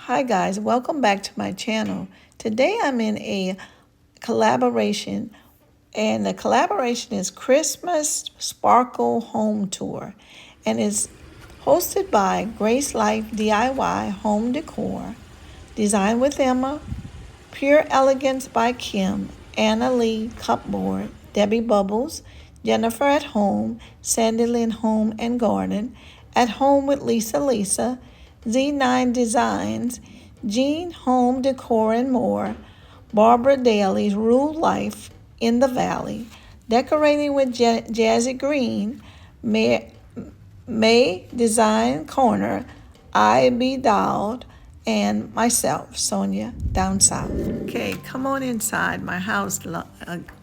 Hi guys, welcome back to my channel. Today I'm in a collaboration, and the collaboration is Christmas Sparkle Home Tour, and it's hosted by Grace Life DIY Home Decor, Design with Emma, Pure Elegance by Kim, AnnaLee Cupboard, Debbie Bubbles, Jennifer at Home, Sandylynn Home and Garden, At Home with Lisa, Z9 Designs, Jean Home Decor and More, Barbara Dailey's Rule Life in the Valley, Decorating with Jazigreen, May Design Corner, I Be Dolled, and myself, Sonia Down South. Okay, come on inside my house,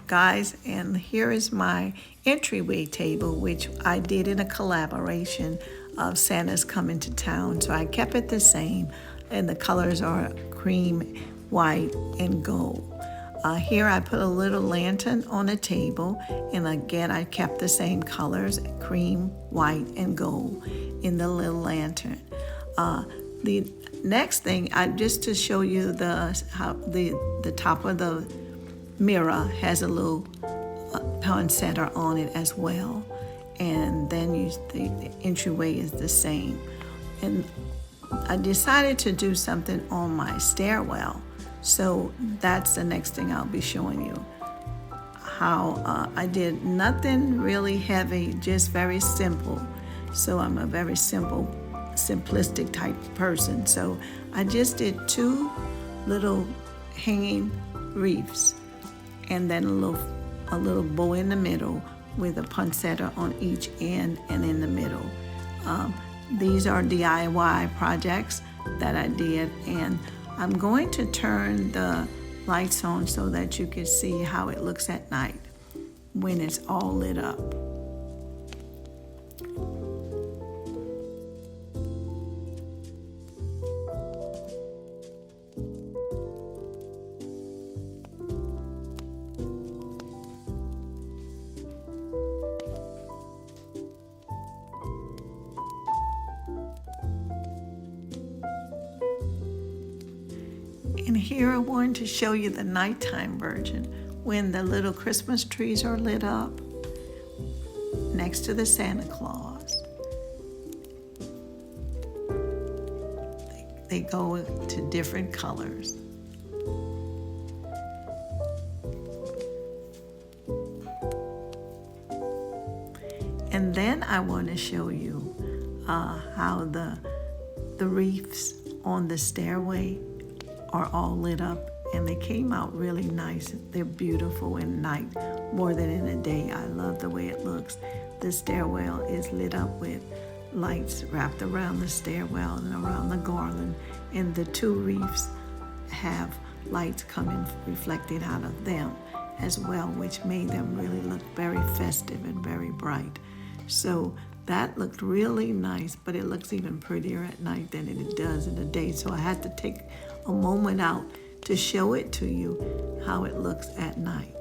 guys, and here is my entryway table, which I did in a collaboration of Santa's Coming to Town. So I kept it the same, and the colors are cream, white, and gold. Here I put a little lantern on a table, and again I kept the same colors, cream, white, and gold in the little lantern. The next thing, just to show you how the top of the mirror has a little poinsettia on it as well, and then the entryway is the same. And I decided to do something on my stairwell, so that's the next thing I'll be showing you. How I did nothing really heavy, just very simple. So I'm a very simplistic type person. So I just did two little hanging wreaths, and then a little bow in the middle with a poinsettia on each end and in the middle. These are DIY projects that I did, and I'm going to turn the lights on so that you can see how it looks at night when it's all lit up. And here I wanted to show you the nighttime version when the little Christmas trees are lit up next to the Santa Claus. They go to different colors. And then I want to show you how the wreaths on the stairway are all lit up, and they came out really nice. They're beautiful in night more than in the day. I love the way it looks. The stairwell is lit up with lights wrapped around the stairwell and around the garland, and the two wreaths have lights coming reflected out of them as well, which made them really look very festive and very bright. So that looked really nice, but it looks even prettier at night than it does in the day. So I had to take a moment out to show it to you how it looks at night.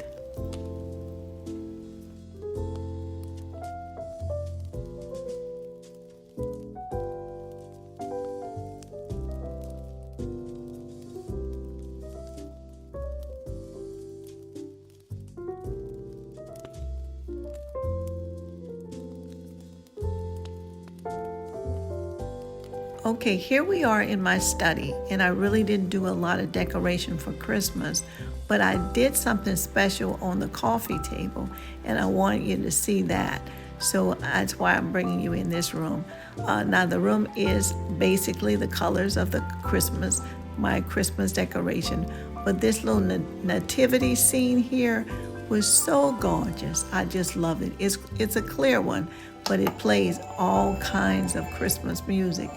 Okay, here we are in my study, and I really didn't do a lot of decoration for Christmas, but I did something special on the coffee table, and I want you to see that. So that's why I'm bringing you in this room. Now the room is basically the colors of the Christmas, my Christmas decoration, but this little nativity scene here was so gorgeous. I just love it. It's a clear one, but it plays all kinds of Christmas music.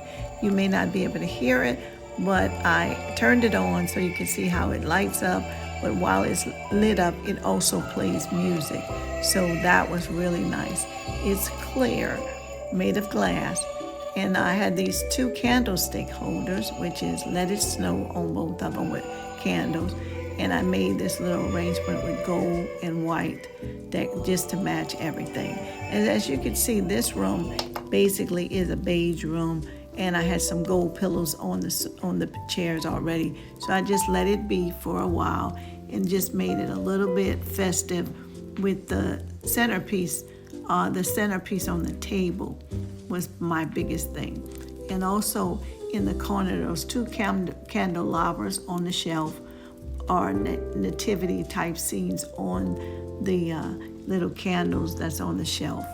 You may not be able to hear it, but I turned it on so you can see how it lights up, but while it's lit up, it also plays music. So that was really nice. It's clear, made of glass, and I had these two candlestick holders, which is Let It Snow on both of them with candles, and I made this little arrangement with gold and white just to match everything. And as you can see, this room basically is a beige room, and I had some gold pillows on the chairs already. So I just let it be for a while and just made it a little bit festive with the centerpiece. The centerpiece on the table was my biggest thing. And also in the corner, those two candelabras on the shelf are nativity type scenes on the little candles that's on the shelf.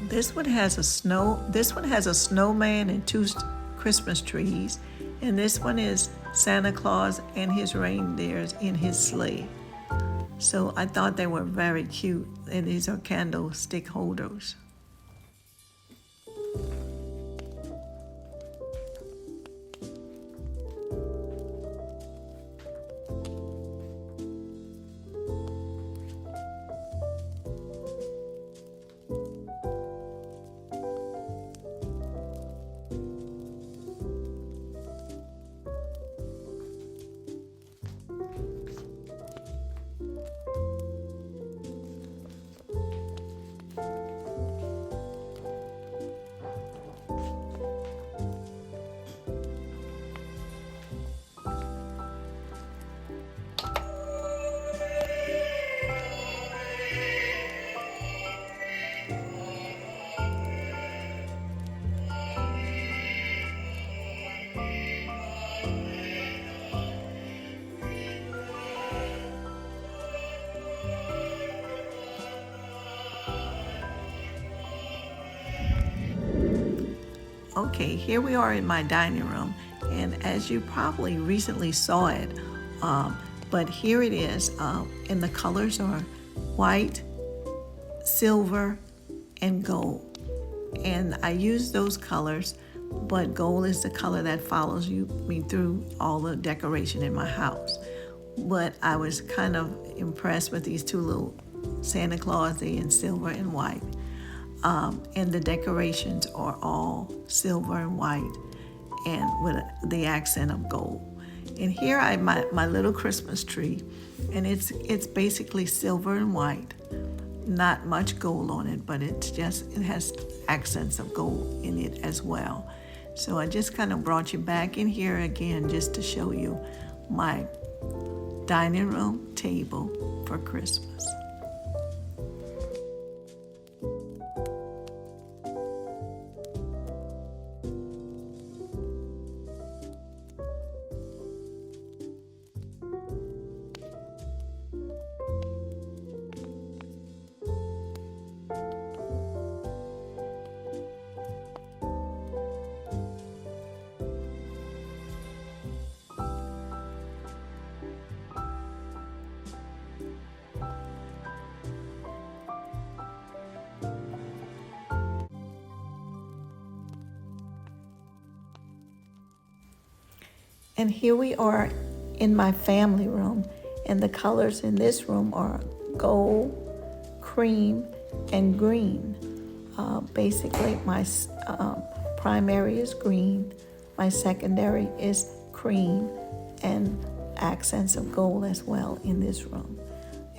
This one has a snowman and two Christmas trees, and this one is Santa Claus and his reindeers in his sleigh. So I thought they were very cute, and these are candlestick holders. Okay, here we are in my dining room, and as you probably recently saw it, but here it is, and the colors are white, silver, and gold. And I use those colors, but gold is the color that follows me through all the decoration in my house. But I was kind of impressed with these two little Santa Claus in silver and white. And the decorations are all silver and white and with the accent of gold. And here I have my little Christmas tree, and it's basically silver and white, not much gold on it, but it has accents of gold in it as well. So I just kind of brought you back in here again just to show you my dining room table for Christmas. And here we are in my family room, and the colors in this room are gold, cream, and green. Basically, my primary is green, my secondary is cream, and accents of gold as well in this room.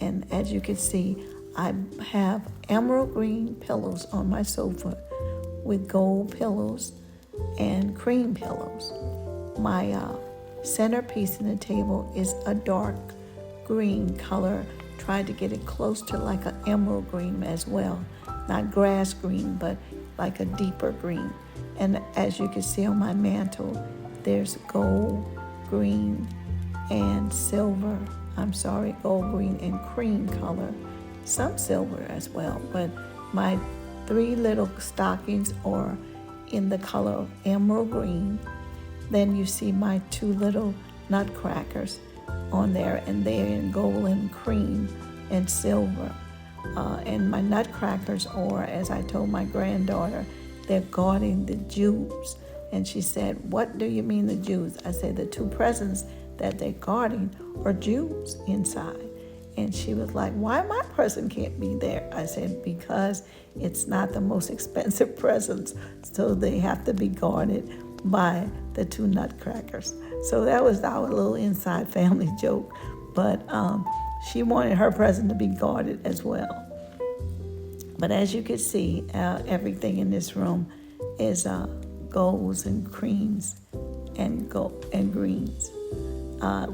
And as you can see, I have emerald green pillows on my sofa with gold pillows and cream pillows. My centerpiece in the table is a dark green color. Tried to get it close to like an emerald green as well. Not grass green, but like a deeper green. And as you can see on my mantle, there's gold, green, and silver. Gold, green, and cream color. Some silver as well. But my three little stockings are in the color of emerald green. Then you see my two little nutcrackers on there, and they're in gold and cream and silver. And my nutcrackers are, as I told my granddaughter, they're guarding the Jews. And she said, "What do you mean the Jews?" I said, "The two presents that they're guarding are Jews inside." And she was like, why my present can't be there? I said, because it's not the most expensive presents, so they have to be guarded by the two nutcrackers. So that was our little inside family joke. But she wanted her present to be guarded as well. But as you can see, everything in this room is golds and creams and gold and greens,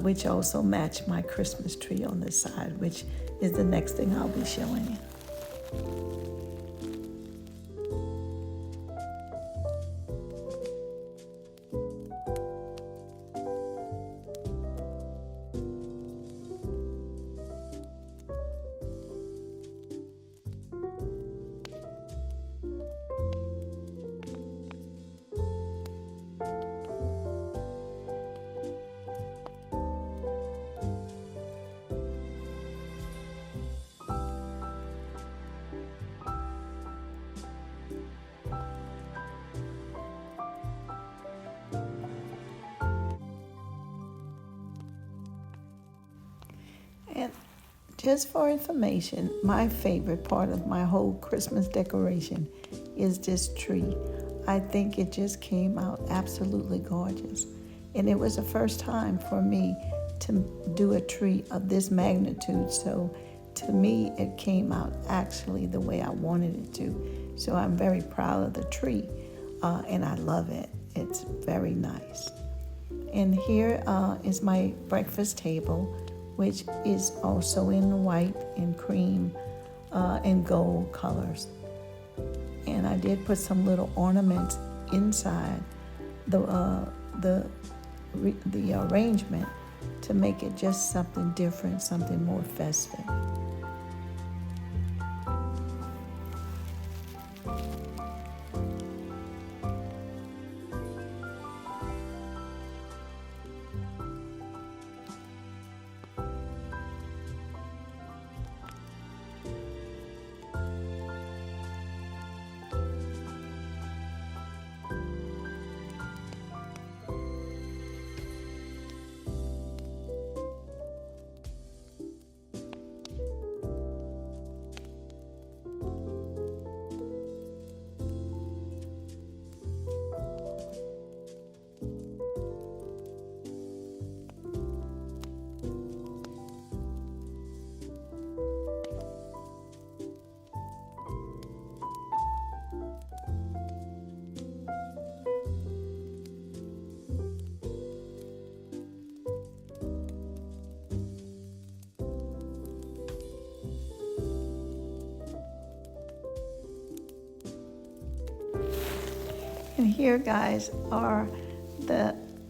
which also match my Christmas tree on this side, which is the next thing I'll be showing you. And just for information, my favorite part of my whole Christmas decoration is this tree. I think it just came out absolutely gorgeous. And it was the first time for me to do a tree of this magnitude. So to me, it came out actually the way I wanted it to. So I'm very proud of the tree, and I love it. It's very nice. And here is my breakfast table, which is also in white and cream and gold colors. And I did put some little ornaments inside the arrangement to make it just something different, something more festive. And here, guys, are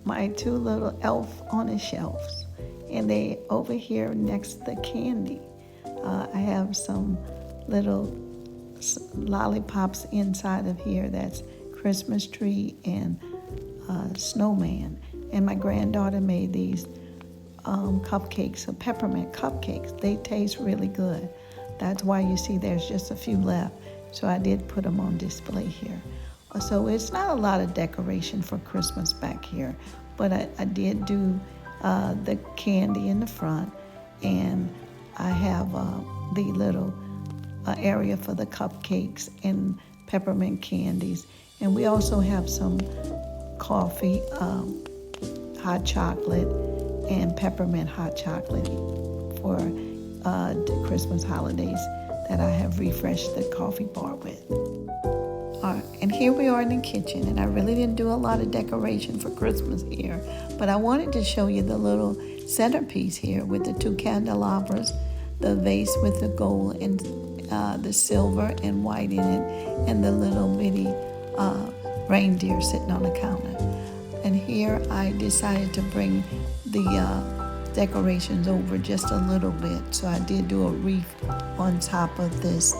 my two little elf on the shelves. And they over here next to the candy. I have some little lollipops inside of here. That's Christmas tree and snowman. And my granddaughter made these cupcakes, peppermint cupcakes. They taste really good. That's why you see there's just a few left. So I did put them on display here. So it's not a lot of decoration for Christmas back here, but I did do the candy in the front, and I have the little area for the cupcakes and peppermint candies. And we also have some coffee, hot chocolate, and peppermint hot chocolate for the Christmas holidays that I have refreshed the coffee bar with. And here we are in the kitchen, and I really didn't do a lot of decoration for Christmas here, but I wanted to show you the little centerpiece here with the two candelabras, the vase with the gold and the silver and white in it, and the little bitty reindeer sitting on the counter. And here I decided to bring the decorations over just a little bit, so I did do a wreath on top of this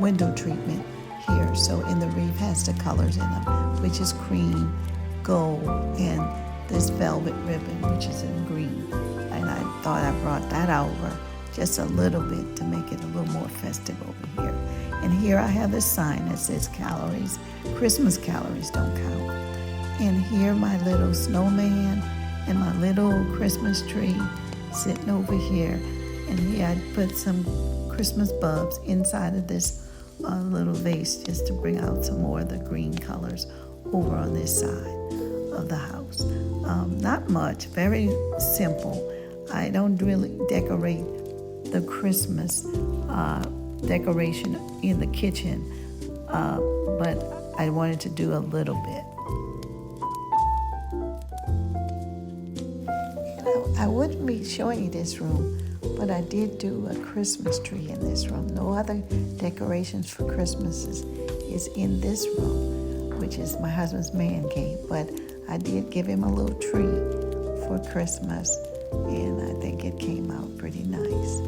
window treatment here. So in the wreath has the colors in them, which is cream, gold, and this velvet ribbon, which is in green. And I thought I brought that over just a little bit to make it a little more festive over here. And here I have a sign that says calories. Christmas calories don't count. And here my little snowman and my little Christmas tree sitting over here. And here I put some Christmas bulbs inside of this little vase just to bring out some more of the green colors over on this side of the house. Not much, very simple. I don't really decorate the Christmas decoration in the kitchen, but I wanted to do a little bit. I wouldn't be showing you this room, but I did do a Christmas tree in this room. No other decorations for Christmas is in this room, which is my husband's man cave. But I did give him a little tree for Christmas, and I think it came out pretty nice.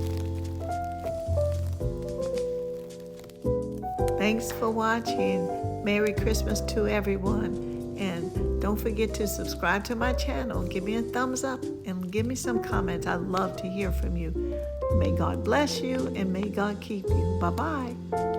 Thanks for watching. Merry Christmas to everyone. And don't forget to subscribe to my channel. Give me a thumbs up and give me some comments. I'd love to hear from you. May God bless you and may God keep you. Bye-bye.